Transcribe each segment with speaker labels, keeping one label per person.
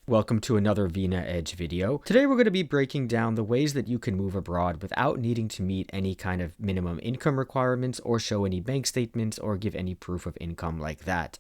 Speaker 1: Welcome to another Vina Edge video. Today we're going to be breaking down the ways that you can move abroad without needing to meet any kind of minimum income requirements or show any bank statements or give any proof of income like that.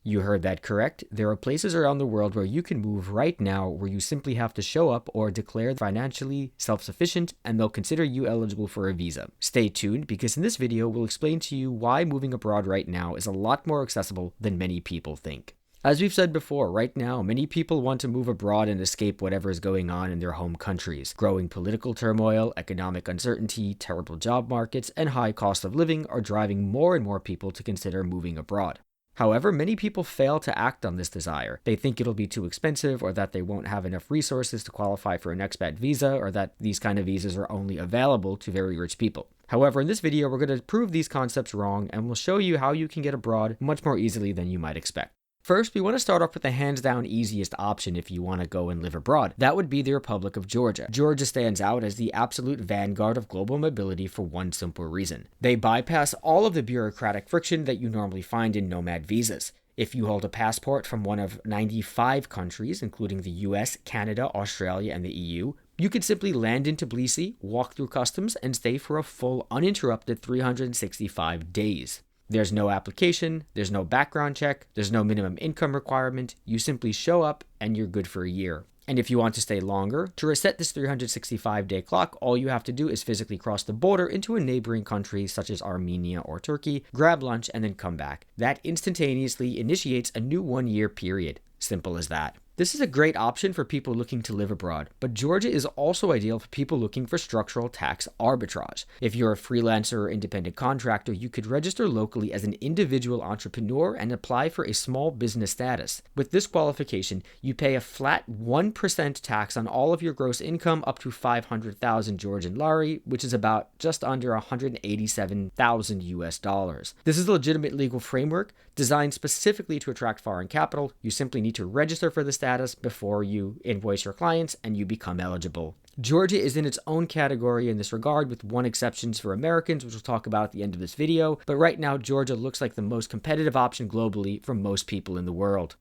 Speaker 1: You heard that correct. There are places around the world where you can move right now where you simply have to show up or declare financially self-sufficient and they'll consider you eligible for a visa. Stay tuned because in this video we'll explain to you why moving abroad right now is a lot more accessible than many people think. As we've said before, right now, many people want to move abroad and escape whatever is going on in their home countries. Growing political turmoil, economic uncertainty, terrible job markets, and high cost of living are driving more and more people to consider moving abroad. However, many people fail to act on this desire. They think it'll be too expensive, or that they won't have enough resources to qualify for an expat visa, or that these kind of visas are only available to very rich people. However, in this video, we're going to prove these concepts wrong, and we'll show you how you can get abroad much more easily than you might expect. First, we want to start off with the hands-down easiest option if you want to go and live abroad. That would be the Republic of Georgia. Georgia stands out as the absolute vanguard of global mobility for one simple reason. They bypass all of the bureaucratic friction that you normally find in Nomad visas. If you hold a passport from one of 95 countries, including the US, Canada, Australia, and the EU, you could simply land in Tbilisi, walk through customs, and stay for a full, uninterrupted 365 days. There's no application, there's no background check, there's no minimum income requirement. You simply show up and you're good for a year. And if you want to stay longer, to reset this 365-day clock, all you have to do is physically cross the border into a neighboring country such as Armenia or Turkey, grab lunch, and then come back. That instantaneously initiates a new one-year period. Simple as that. This is a great option for people looking to live abroad, but Georgia is also ideal for people looking for structural tax arbitrage. If you're a freelancer or independent contractor, you could register locally as an individual entrepreneur and apply for a small business status. With this qualification, you pay a flat 1% tax on all of your gross income up to 500,000 Georgian lari, which is about just under 187,000 US dollars. This is a legitimate legal framework designed specifically to attract foreign capital. You simply need to register for the status before you invoice your clients and you become eligible. Georgia is in its own category in this regard, with one exception for Americans, which we'll talk about at the end of this video, but right now Georgia looks like the most competitive option globally for most people in the world.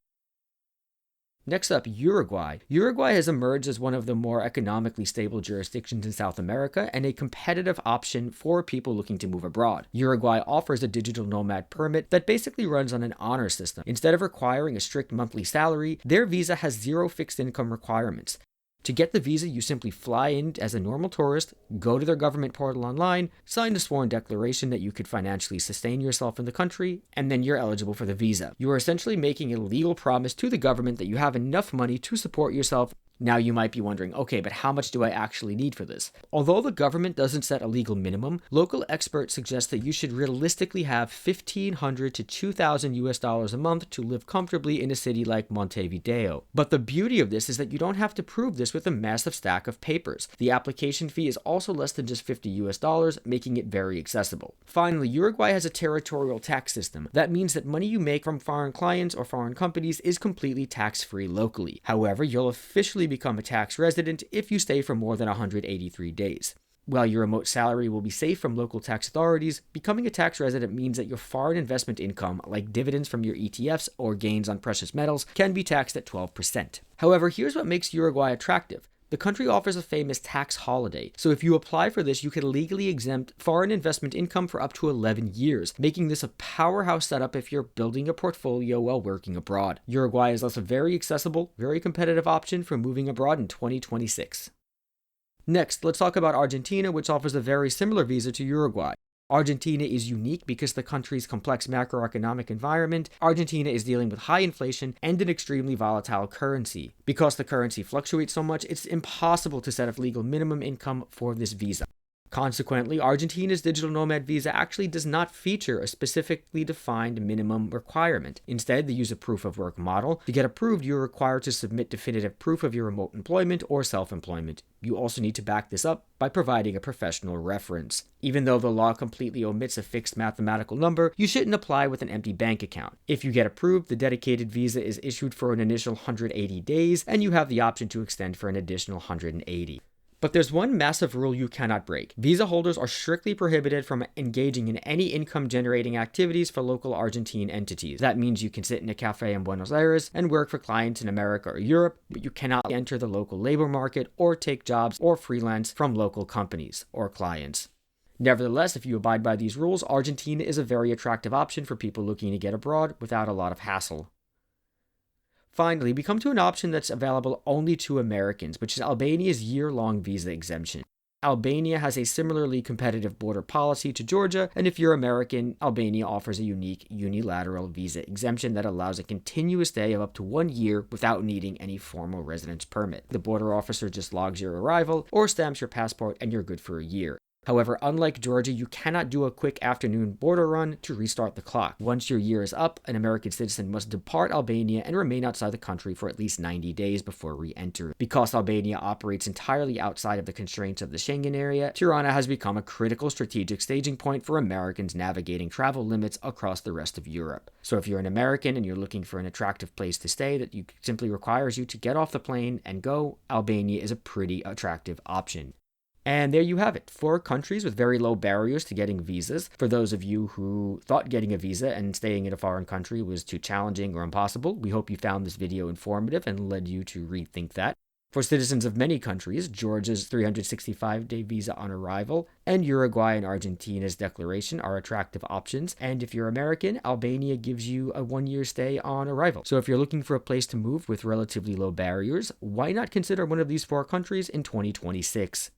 Speaker 1: Next up, Uruguay. Uruguay has emerged as one of the more economically stable jurisdictions in South America and a competitive option for people looking to move abroad. Uruguay offers a digital nomad permit that basically runs on an honor system. Instead of requiring a strict monthly salary, their visa has zero fixed income requirements. To get the visa, you simply fly in as a normal tourist, go to their government portal online, sign a sworn declaration that you could financially sustain yourself in the country, and then you're eligible for the visa. You are essentially making a legal promise to the government that you have enough money to support yourself. Now you might be wondering, okay, but how much do I actually need for this? Although the government doesn't set a legal minimum, local experts suggest that you should realistically have $1,500 to $2,000 US dollars a month to live comfortably in a city like Montevideo. But the beauty of this is that you don't have to prove this with a massive stack of papers. The application fee is also less than just $50 US dollars, making it very accessible. Finally, Uruguay has a territorial tax system. That means that money you make from foreign clients or foreign companies is completely tax-free locally. However, you'll officially become a tax resident if you stay for more than 183 days. While your remote salary will be safe from local tax authorities, becoming a tax resident means that your foreign investment income, like dividends from your ETFs or gains on precious metals, can be taxed at 12%. However, here's what makes Uruguay attractive. The country offers a famous tax holiday, so if you apply for this, you can legally exempt foreign investment income for up to 11 years, making this a powerhouse setup if you're building a portfolio while working abroad. Uruguay is thus a very accessible, very competitive option for moving abroad in 2026. Next, let's talk about Argentina, which offers a very similar visa to Uruguay. Argentina is unique because the country's complex macroeconomic environment. Argentina is dealing with high inflation and an extremely volatile currency. Because the currency fluctuates so much, it's impossible to set a legal minimum income for this visa. Consequently, Argentina's digital nomad visa actually does not feature a specifically defined minimum requirement. Instead, they use a proof of work model. To get approved, you're required to submit definitive proof of your remote employment or self-employment. You also need to back this up by providing a professional reference. Even though the law completely omits a fixed mathematical number, you shouldn't apply with an empty bank account. If you get approved, the dedicated visa is issued for an initial 180 days, and you have the option to extend for an additional 180. But there's one massive rule you cannot break. Visa holders are strictly prohibited from engaging in any income-generating activities for local Argentine entities. That means you can sit in a cafe in Buenos Aires and work for clients in America or Europe, but you cannot enter the local labor market or take jobs or freelance from local companies or clients. Nevertheless, if you abide by these rules, Argentina is a very attractive option for people looking to get abroad without a lot of hassle. Finally, we come to an option that's available only to Americans, which is Albania's year-long visa exemption. Albania has a similarly competitive border policy to Georgia, and if you're American, Albania offers a unique unilateral visa exemption that allows a continuous stay of up to 1 year without needing any formal residence permit. The border officer just logs your arrival or stamps your passport and you're good for a year. However, unlike Georgia, you cannot do a quick afternoon border run to restart the clock. Once your year is up, an American citizen must depart Albania and remain outside the country for at least 90 days before re-entering. Because Albania operates entirely outside of the constraints of the Schengen area, Tirana has become a critical strategic staging point for Americans navigating travel limits across the rest of Europe. So if you're an American and you're looking for an attractive place to stay that simply requires you to get off the plane and go, Albania is a pretty attractive option. And there you have it, 4 countries with very low barriers to getting visas. For those of you who thought getting a visa and staying in a foreign country was too challenging or impossible, we hope you found this video informative and led you to rethink that. For citizens of many countries, Georgia's 365-day visa on arrival and Uruguay and Argentina's declaration are attractive options. And if you're American, Albania gives you a 1-year stay on arrival. So if you're looking for a place to move with relatively low barriers, why not consider one of these 4 countries in 2026?